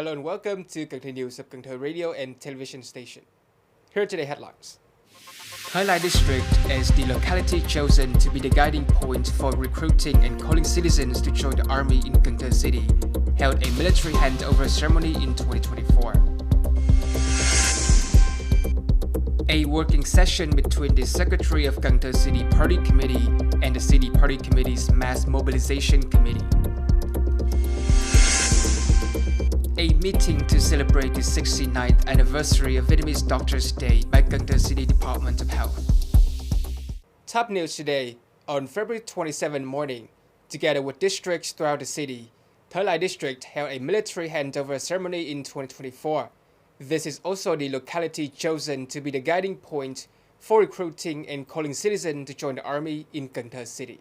Hello and welcome to Cần Thơ News of Cần Thơ Radio and Television Station. Here are today's headlines. Thới Lai District is the locality chosen to be the guiding point for recruiting and calling citizens to join the army in Cần Thơ City, held a military handover ceremony in 2024. A working session between the Secretary of Cần Thơ City Party Committee and the City Party Committee's Mass Mobilization Committee. A meeting to celebrate the 69th anniversary of Vietnamese Doctors Day by Cần Thơ City Department of Health. Top news today, on February 27 morning, together with districts throughout the city, Thới Lai District held a military handover ceremony in 2024. This is also the locality chosen to be the guiding point for recruiting and calling citizens to join the army in Cần Thơ City.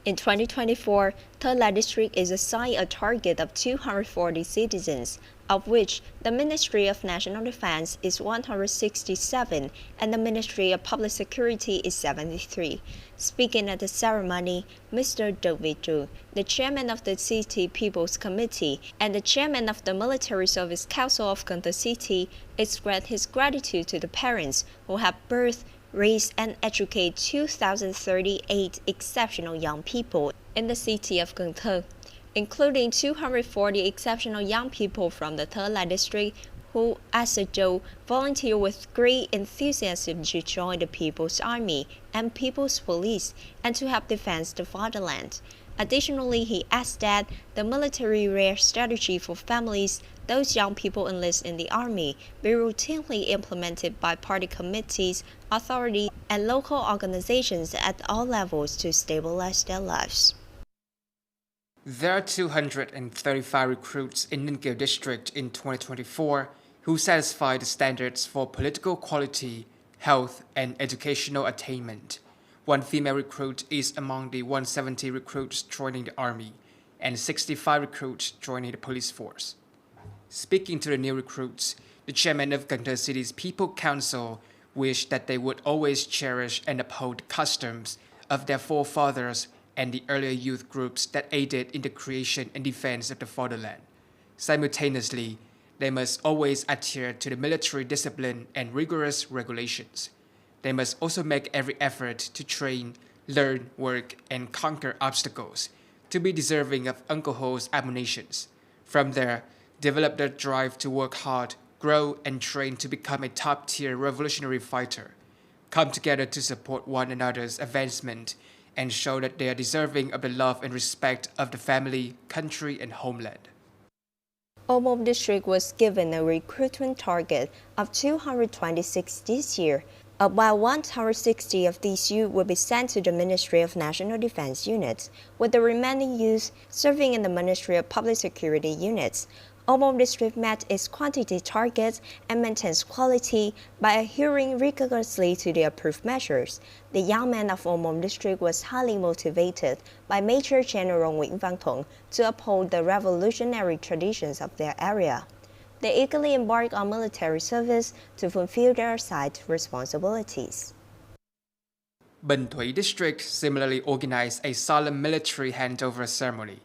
In 2024, Thới Lai District is assigned a target of 240 citizens, of which the Ministry of National Defense is 167 and the Ministry of Public Security is 73. Speaking at the ceremony, Mr. Đậu Việt Tru, the chairman of the City People's Committee and the chairman of the Military Service Council of Cần Thơ City, expressed his gratitude to the parents who have birthed, raise and educate 2,038 exceptional young people in the city of Cần Thơ, including 240 exceptional young people from the Thới Lai district who, as a Joe, volunteer with great enthusiasm to join the People's Army and People's Police and to help defend the fatherland. Additionally, he adds that the military rare strategy for families those young people enlist in the army be routinely implemented by party committees, authorities, and local organizations at all levels to stabilize their lives. There are 235 recruits in Ninh Kiều district in 2024 who satisfy the standards for political quality, health, and educational attainment. One female recruit is among the 170 recruits joining the army and 65 recruits joining the police force. Speaking to the new recruits, the chairman of Cần Thơ City's People Council wished that they would always cherish and uphold customs of their forefathers and the earlier youth groups that aided in the creation and defense of the fatherland. Simultaneously, they must always adhere to the military discipline and rigorous regulations. They must also make every effort to train, learn, work, and conquer obstacles to be deserving of Uncle Ho's admonitions. From there, develop their drive to work hard, grow, and train to become a top-tier revolutionary fighter. Come together to support one another's advancement and show that they are deserving of the love and respect of the family, country, and homeland. Ô Môn District was given a recruitment target of 226 this year. About 160 of these youth will be sent to the Ministry of National Defense units, with the remaining youth serving in the Ministry of Public Security units. Ô Môn District met its quantity targets and maintains quality by adhering rigorously to the approved measures. The young man of Ô Môn District was highly motivated by Major General Nguyễn Văn Thuận to uphold the revolutionary traditions of their area. They eagerly embarked on military service to fulfill their assigned responsibilities. Bình Thủy District similarly organized a solemn military handover ceremony.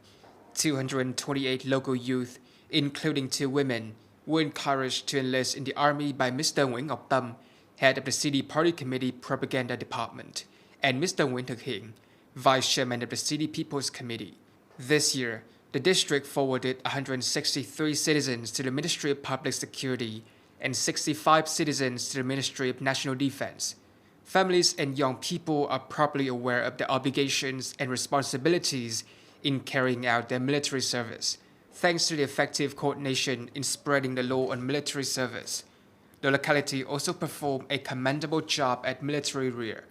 228 local youth, including 2 women, were encouraged to enlist in the army by Mr. Nguyễn Ngọc Tâm, head of the City Party Committee Propaganda Department, and Mr. Nguyễn Thực Hiện, vice chairman of the City People's Committee. This year, the district forwarded 163 citizens to the Ministry of Public Security and 65 citizens to the Ministry of National Defense. Families and young people are properly aware of their obligations and responsibilities in carrying out their military service, thanks to the effective coordination in spreading the law on military service. The locality also performed a commendable job at military rear,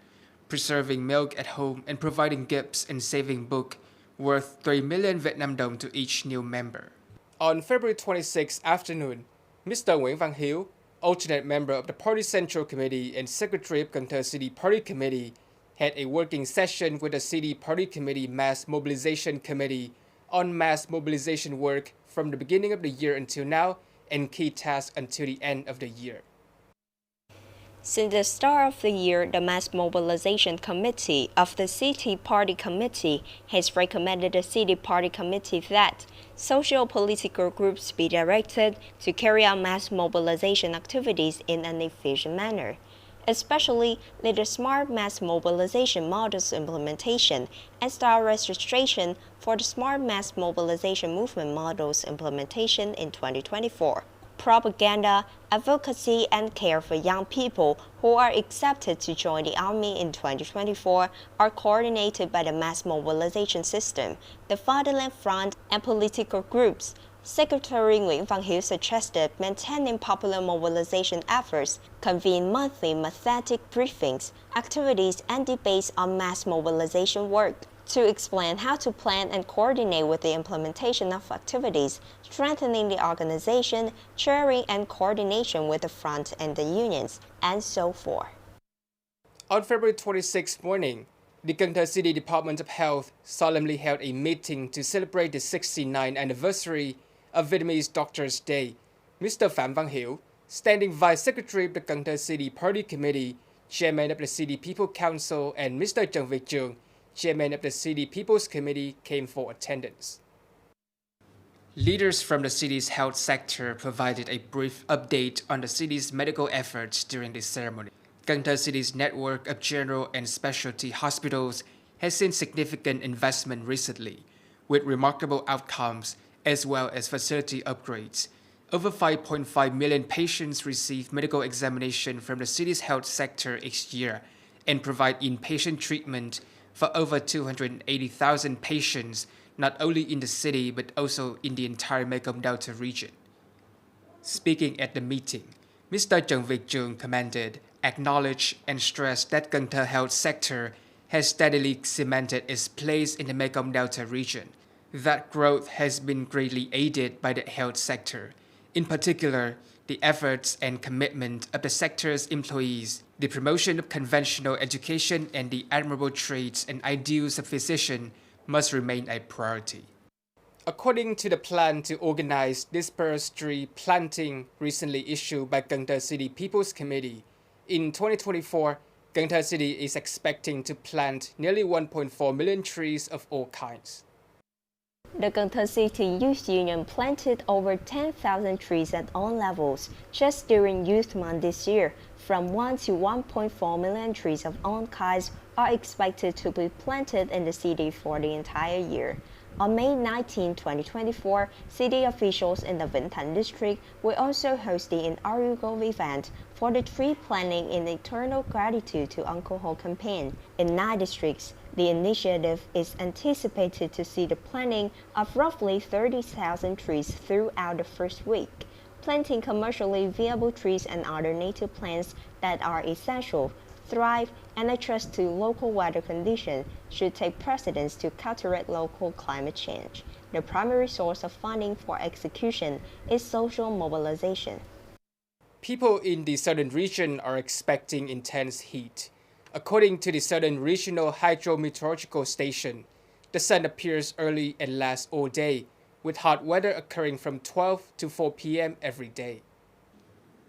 preserving milk at home and providing gifts and saving book worth 3 million Vietnam dong to each new member. On February 26 afternoon, Mr. Nguyễn Văn Hiếu, alternate member of the Party Central Committee and Secretary of Cần Thơ City Party Committee, had a working session with the City Party Committee Mass Mobilization Committee on mass mobilization work from the beginning of the year until now and key tasks until the end of the year. Since the start of the year, the Mass Mobilization Committee of the City Party Committee has recommended the City Party Committee that socio-political groups be directed to carry out mass mobilization activities in an efficient manner, especially the smart mass mobilization models implementation and start registration for the smart mass mobilization movement models implementation in 2024. Propaganda, advocacy, and care for young people who are accepted to join the Army in 2024 are coordinated by the mass mobilization system, the Fatherland Front, and political groups. Secretary Nguyễn Văn Hiếu suggested maintaining popular mobilization efforts, convene monthly mathematic briefings, activities, and debates on mass mobilization work, to explain how to plan and coordinate with the implementation of activities, strengthening the organization, sharing and coordination with the front and the unions, and so forth. On February 26 morning, the Cần Thơ City Department of Health solemnly held a meeting to celebrate the 69th anniversary of Vietnamese Doctors Day. Mr. Phạm Văn Hiếu, Standing Vice Secretary of the Cần Thơ City Party Committee, Chairman of the City People Council, and Mr. Trần Việt Trường, Chairman of the City People's Committee, came for attendance. Leaders from the city's health sector provided a brief update on the city's medical efforts during the ceremony. Cần Thơ City's network of general and specialty hospitals has seen significant investment recently, with remarkable outcomes as well as facility upgrades. Over 5.5 million patients receive medical examination from the city's health sector each year and provide inpatient treatment for over 280,000 patients, not only in the city but also in the entire Mekong Delta region. Speaking at the meeting, Mr. Trần Việt Trường commended, acknowledged, and stressed that Cần Thơ health sector has steadily cemented its place in the Mekong Delta region. That growth has been greatly aided by the health sector. In particular, the efforts and commitment of the sector's employees, the promotion of conventional education, and the admirable traits and ideals of physician must remain a priority. According to the plan to organize dispersed tree planting recently issued by Cần Thơ City People's Committee, in 2024, Cần Thơ City is expecting to plant nearly 1.4 million trees of all kinds. The Cần Thơ City Youth Union planted over 10,000 trees at all levels just during Youth Month this year. From 1 to 1.4 million trees of all kinds are expected to be planted in the city for the entire year. On May 19, 2024, city officials in the Vĩnh Thành district will also host the inaugural event for the tree planting in eternal gratitude to Uncle Ho campaign. In 9 districts, the initiative is anticipated to see the planting of roughly 30,000 trees throughout the first week. Planting commercially viable trees and other native plants that are essential, thrive, and adjust to local weather conditions should take precedence to counteract local climate change. The primary source of funding for execution is social mobilization. People in the southern region are expecting intense heat. According to the Southern Regional Hydrometeorological Station, the sun appears early and lasts all day, with hot weather occurring from 12 to 4 p.m. every day.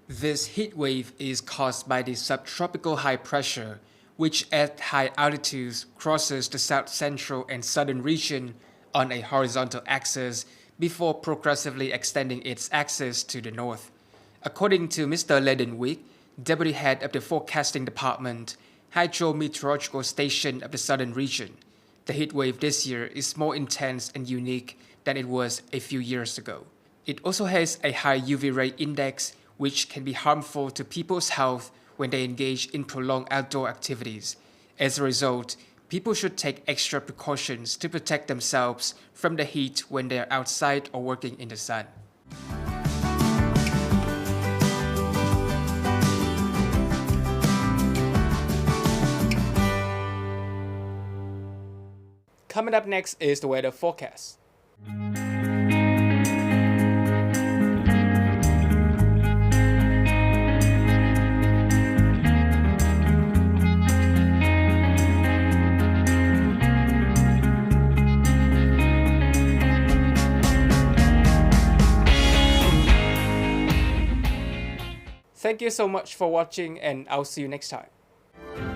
This heat wave is caused by the subtropical high pressure, which at high altitudes crosses the south central and southern region on a horizontal axis before progressively extending its axis to the north. According to Mr. Lê Đình Quyết, Deputy Head of the Forecasting Department, Hydrometeorological Station of the Southern Region, the heat wave this year is more intense and unique than it was a few years ago. It also has a high UV ray index, which can be harmful to people's health when they engage in prolonged outdoor activities. As a result, people should take extra precautions to protect themselves from the heat when they are outside or working in the sun. Coming up next is the weather forecast. Thank you so much for watching, and I'll see you next time.